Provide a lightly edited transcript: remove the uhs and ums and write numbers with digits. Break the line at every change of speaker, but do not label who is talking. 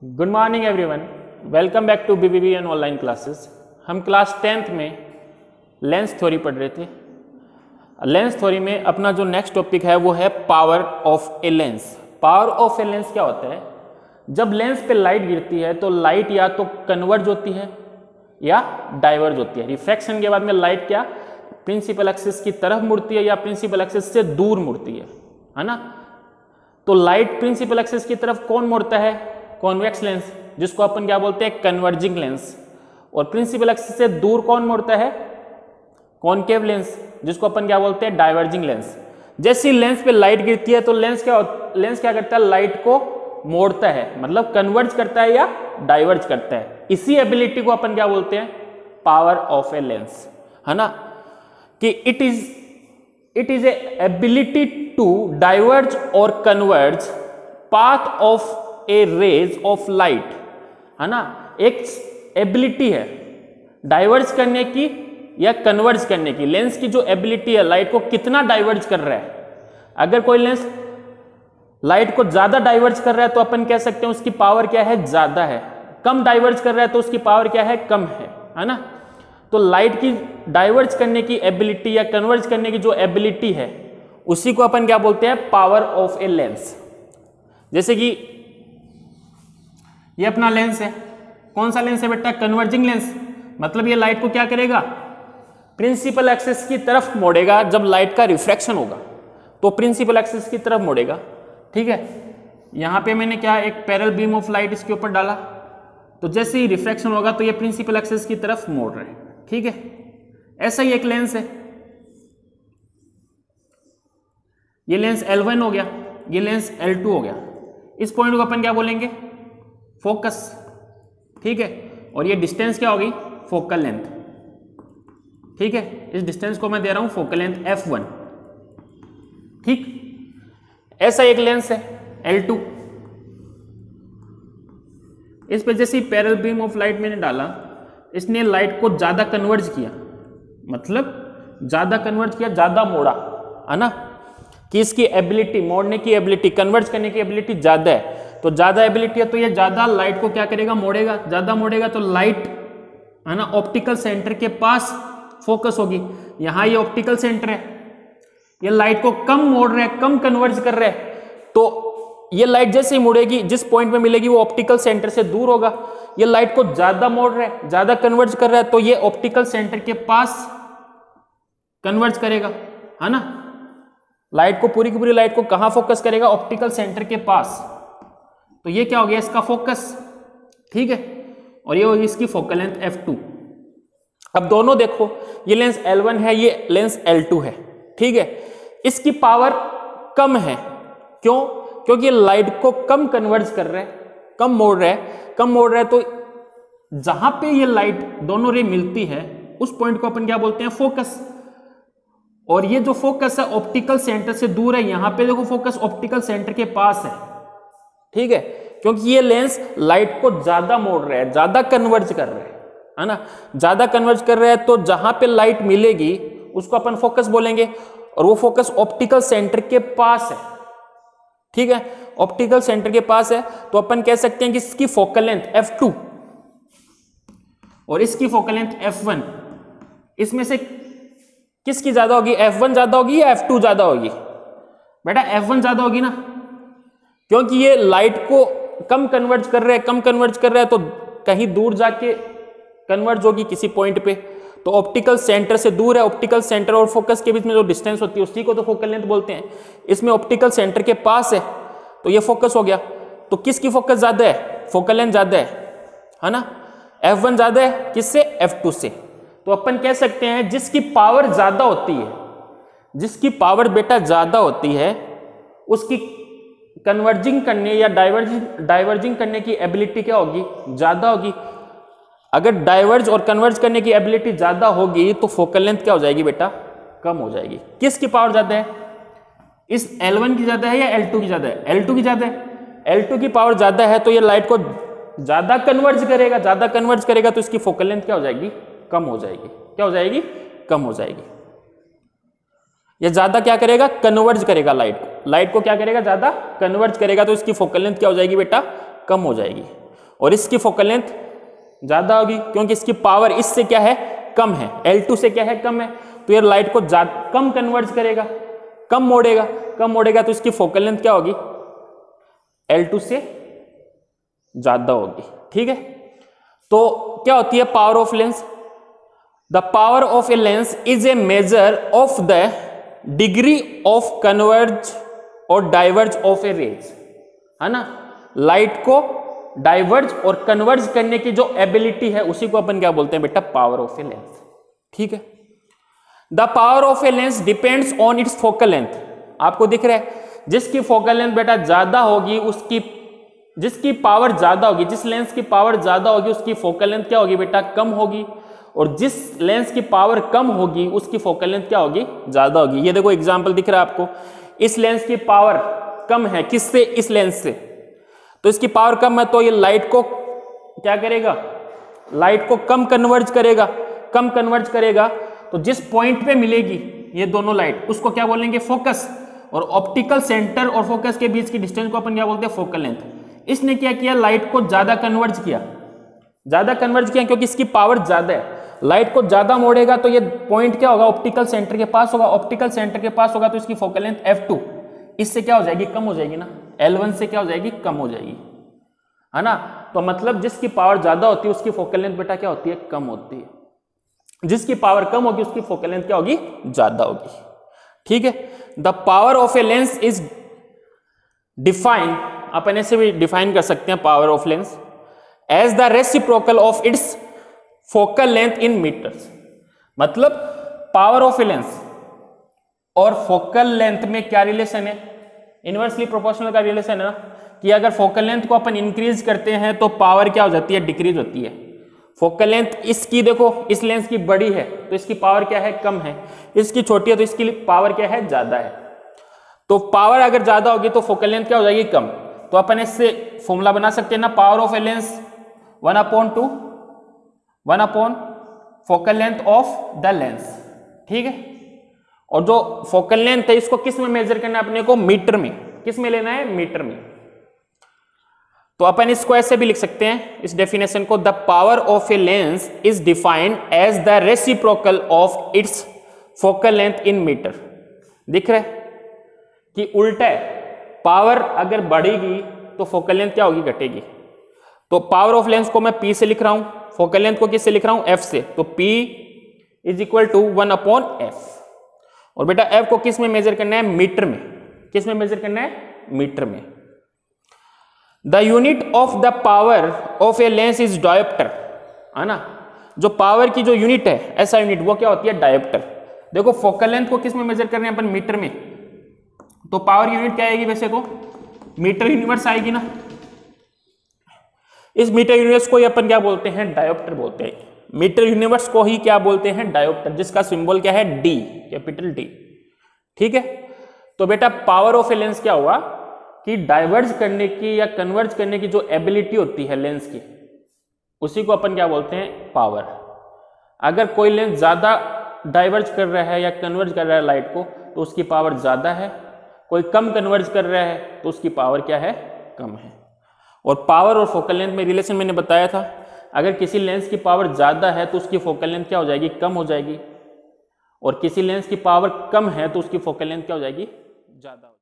Good morning everyone, welcome back to BBBN online classes. हम class 10th में lens theory पढ़ रहे थे। लेंस थ्योरी में अपना जो नेक्स्ट टॉपिक है वो है power of a lens. Power of a lens क्या होता है? जब लेंस पे लाइट गिरती है तो लाइट या तो कन्वर्ज होती है या डाइवर्ज होती है। रिफ्रैक्शन के बाद में लाइट क्या प्रिंसिपल एक्सिस की तरफ मुड़ती है या प्रिंसिपल एक्सिस से दूर मुड़ती है ना। तो लाइट प्रिंसिपल एक्सिस की तरफ कौन मुड़ता है? कॉन्वेक्स लेंस, जिसको अपन क्या बोलते हैं? Converging lens. और प्रिंसिपल एक्सिस से दूर कौन मुड़ता है? कॉनकेव लेंस, जिसको अपन क्या बोलते हैं? Diverging lens. जैसे लेंस पे लाइट गिरती है तो लेंस क्या करता है? लाइट को मोड़ता है, मतलब कन्वर्ज करता है या डाइवर्ज करता है। इसी एबिलिटी को अपन क्या बोलते हैं? पावर ऑफ ए लेंस, है ना। कि it is a ability to diverge और converge path of a rays of light, है ना। एक एबिलिटी है डाइवर्ज करने की या कन्वर्ज करने की। लेंस की जो एबिलिटी है लाइट को कितना डाइवर्ज कर रहा है। अगर कोई लेंस लाइट को ज्यादा डाइवर्ज कर रहा है तो अपन कह सकते हैं उसकी पावर क्या है? ज्यादा है। कम डाइवर्ज कर रहा है तो उसकी पावर क्या है? कम है ना। तो लाइट की डाइवर्ज करने की एबिलिटी या कन्वर्ज करने की जो एबिलिटी है उसी को अपन क्या बोलते हैं? Power of a lens. जैसे कि ये अपना लेंस है। कौन सा लेंस है बेटा? Converging lens. मतलब ये लाइट को क्या करेगा? प्रिंसिपल एक्सिस की तरफ मोड़ेगा। जब लाइट का रिफ्रैक्शन होगा तो प्रिंसिपल एक्सिस की तरफ मोड़ेगा, ठीक है। यहां पे मैंने क्या एक पैरेलल बीम ऑफ लाइट इसके ऊपर डाला, तो जैसे ही रिफ्रैक्शन होगा तो ये प्रिंसिपल एक्सिस की तरफ मोड़ रहे हैं, ठीक है। ऐसा ही एक लेंस है, ये लेंस L1 हो गया, ये लेंस L2 हो गया। इस पॉइंट को अपन क्या बोलेंगे? फोकस, ठीक है। और ये डिस्टेंस क्या होगी? फोकल लेंथ, ठीक है। इस डिस्टेंस को मैं दे रहा हूं फोकल लेंथ F1, ठीक। ऐसा एक लेंस है L2। इस पे जैसे पैरेलल बीम ऑफ लाइट मैंने डाला, इसने लाइट को ज्यादा कन्वर्ज किया, मतलब ज्यादा कन्वर्ज किया, ज्यादा मोड़ा, है ना। कि इसकी एबिलिटी, मोड़ने की एबिलिटी, कन्वर्ज करने की एबिलिटी ज्यादा है। तो ज्यादा एबिलिटी है तो ये ज्यादा लाइट को क्या करेगा? मोड़ेगा। ज्यादा मोड़ेगा तो लाइट, है ना, ऑप्टिकल सेंटर के पास फोकस होगी। यहां ये ऑप्टिकल सेंटर है, ये लाइट को कम मोड़ रहा है, कम कन्वर्ज कर रहा है। तो ये लाइट जैसे ही मुड़ेगी, जिस पॉइंट में मिलेगी वो ऑप्टिकल सेंटर से दूर होगा। ये लाइट को ज्यादा मोड़ रहा है, ज्यादा कन्वर्ज कर रहा है, तो ये ऑप्टिकल सेंटर के पास कन्वर्ज करेगा, है ना। लाइट को, पूरी की पूरी लाइट को कहां फोकस करेगा? ऑप्टिकल सेंटर के पास। तो ये क्या हो गया? इसका फोकस, ठीक है। और ये होगी इसकी फोकल लेंथ F2। अब दोनों देखो, ये लेंस L1 है, ये लेंस L2 है, ठीक है। इसकी पावर कम है, क्यों? क्योंकि लाइट को कम कन्वर्ज कर रहा है, कम मोड़ रहा है। तो जहां पे ये लाइट दोनों रे मिलती है उस पॉइंट को अपन क्या बोलते हैं? फोकस। और ये जो फोकस है ऑप्टिकल सेंटर से दूर है। यहां पे देखो फोकस ऑप्टिकल सेंटर के पास है, ठीक है। क्योंकि ये लेंस लाइट को ज्यादा मोड़ रहा है, ज्यादा कन्वर्ज कर रहा है ना। ज्यादा कन्वर्ज कर रहा है तो जहां पे लाइट मिलेगी उसको अपन फोकस बोलेंगे। और वो फोकस ऑप्टिकल सेंटर के पास है, ठीक है। ऑप्टिकल सेंटर के पास है तो अपन कह सकते हैं कि इसकी फोकल लेंथ F2 और इसकी फोकल लेंथ F1, इसमें से किसकी ज्यादा होगी? F1 ज्यादा होगी या F2 ज्यादा होगी? बेटा F1 ज्यादा होगी ना, क्योंकि ये लाइट को कम कन्वर्ज कर रहा है तो कहीं दूर जाके कन्वर्ज होगी किसी पॉइंट पे। तो ऑप्टिकल सेंटर से दूर है, ऑप्टिकल सेंटर और फोकस के बीच में जो डिस्टेंस होती है उसी को तो फोकल लेंथ बोलते हैं। इसमें ऑप्टिकल सेंटर के पास है तो ये फोकस हो गया। तो किसकी फोकस ज्यादा है? फोकल लेंथ ज्यादा है ना। F1 ज्यादा है किससे? F2 से। तो अपन कह सकते हैं जिसकी पावर ज्यादा होती है, जिसकी पावर बेटा ज्यादा होती है, उसकी कन्वर्जिंग करने या डाइवर्जिंग करने की एबिलिटी क्या होगी? ज्यादा होगी। अगर डाइवर्ज और कन्वर्ज करने की एबिलिटी ज्यादा होगी तो फोकल लेंथ क्या हो जाएगी बेटा? कम हो जाएगी। किसकी पावर ज्यादा है? इस L1 की ज्यादा है या L2 की ज्यादा है? L2 की ज्यादा है। L2 की पावर ज्यादा है तो ये लाइट को ज्यादा कन्वर्ज करेगा, तो इसकी फोकल लेंथ क्या हो जाएगी? कम हो जाएगी। क्या हो जाएगी? कम हो जाएगी। ये ज्यादा क्या करेगा? कन्वर्ज करेगा लाइट को क्या करेगा? ज्यादा कन्वर्ज करेगा, तो इसकी फोकल लेंथ क्या हो जाएगी बेटा? कम हो जाएगी। और इसकी फोकल लेंथ ज्यादा होगी क्योंकि इसकी पावर इससे क्या है, कम है, L2 से क्या है, कम है। तो ये लाइट को कम कन्वर्ज करेगा, कम मोड़ेगा तो इसकी फोकल लेंथ क्या होगी, L2 से ज्यादा होगी। ठीक है, तो क्या होती है power of lens? The power of a lens is a measure of the degree of converse और डाइवर्ज ऑफ ए रेज, है ना। लाइट को डाइवर्ज और कन्वर्ज करने की जो एबिलिटी है उसी को अपन क्या बोलते हैं बेटा, पावर ऑफ ए लेंस। ठीक है, the power of a lens depends on it's focal length. आपको दिख रहा है, जिसकी फोकल लेंथ बेटा ज्यादा होगी उसकी, जिसकी पावर ज्यादा होगी, जिस लेंस की पावर ज्यादा होगी उसकी फोकल लेंथ क्या होगी बेटा, कम होगी। और जिस लेंस की पावर कम होगी उसकी फोकल लेंथ क्या होगी, ज्यादा होगी। ये देखो एग्जांपल दिख रहा है आपको, इस लेंस की पावर कम है, किससे, इस लेंस से, तो इसकी पावर कम है तो ये लाइट को क्या करेगा, लाइट को कम कन्वर्ज करेगा। तो जिस पॉइंट पे मिलेगी ये दोनों लाइट उसको क्या बोलेंगे, फोकस। और ऑप्टिकल सेंटर और फोकस के बीच की डिस्टेंस को अपन क्या बोलते हैं, फोकल लेंथ। इसने क्या किया, लाइट को ज्यादा कन्वर्ज किया क्योंकि इसकी पावर ज्यादा है। लाइट को ज्यादा मोड़ेगा तो ये पॉइंट क्या होगा, ऑप्टिकल सेंटर के पास होगा, तो इसकी फोकल लेंथ f2 इससे क्या हो जाएगी, कम हो जाएगी ना, L1 से क्या हो जाएगी, कम हो जाएगी, है ना। तो मतलब जिसकी पावर ज्यादा होती है उसकी फोकल लेंथ बेटा क्या होती है, कम होती है। जिसकी पावर कम होगी उसकी फोकल लेंथ क्या होगी, ज्यादा होगी। ठीक है, the power of a lens is define, अपन ऐसे भी डिफाइन कर सकते हैं power of lens, as the reciprocal of its focal length in meters. मतलब पावर ऑफ ए लेंस और फोकल लेंथ में क्या रिलेशन है, इनवर्सली प्रोपोर्शनल का रिलेशन है ना, कि अगर फोकल लेंथ को अपन इंक्रीज करते हैं तो पावर क्या हो जाती है, डिक्रीज होती है। फोकल लेंथ इसकी देखो, इस लेंस की बड़ी है तो इसकी पावर क्या है, कम है, इसकी छोटी है तो इसकी पावर क्या है, ज्यादा है। तो पावर अगर ज्यादा होगी तो फोकल लेंथ क्या हो जाएगी, कम। तो अपन इससे फॉर्मूला बना सकते हैं ना, power of a lens 1 upon focal length of the lens. ठीक है, और जो फोकल लेंथ है इसको किस में मेजर करना है अपने को, मीटर में। किस में लेना है, मीटर में। तो अपन इसको ऐसे भी लिख सकते हैं इस डेफिनेशन को, the power of a lens is defined as the reciprocal of its focal length in metre. दिख रहा है कि उल्टा है, पावर अगर बढ़ेगी तो फोकल लेंथ क्या होगी, घटेगी। तो पावर ऑफ लेंस को मैं P से लिख रहा हूं, फोकल लेंथ को किससे लिख रहा हूं, F से। तो P is equal to 1 upon F। और बेटा F को किस में मेजर करना है, मीटर में। किस में मेजर करना है, मीटर में। The unit of the power of a lens is dioptre, है ना। जो पावर की जो यूनिट है, ऐसा यूनिट, वो क्या होती है, डायोप्टर। देखो फोकल लेंथ को किस में मेजर कर रहे हैं अपन, मीटर में। तो पावर यूनिट क्या आएगी, वैसे तो मीटर यूनिवर्स आएगी ना। इस मीटर यूनिवर्स को ही अपन क्या बोलते हैं, डायोप्टर बोलते हैं। मीटर यूनिवर्स को ही क्या बोलते हैं, डायोप्टर, जिसका सिंबल क्या है, D, कैपिटल D। ठीक है, तो बेटा पावर ऑफ ए लेंस क्या हुआ कि डाइवर्ज करने की या कन्वर्ज करने की जो एबिलिटी होती है लेंस की, उसी को अपन क्या बोलते हैं, पावर। अगर कोई लेंस ज्यादा डाइवर्ज कर रहा है या कन्वर्ज कर रहा है लाइट को तो उसकी पावर ज्यादा है, कोई कम कन्वर्ज कर रहा है तो उसकी पावर क्या है, कम है। और पावर और फोकल लेंथ में रिलेशन मैंने बताया था, अगर किसी लेंस की पावर ज्यादा है तो उसकी फोकल लेंथ क्या हो जाएगी, कम हो जाएगी। और किसी लेंस की पावर कम है तो उसकी फोकल लेंथ क्या हो जाएगी, ज्यादा।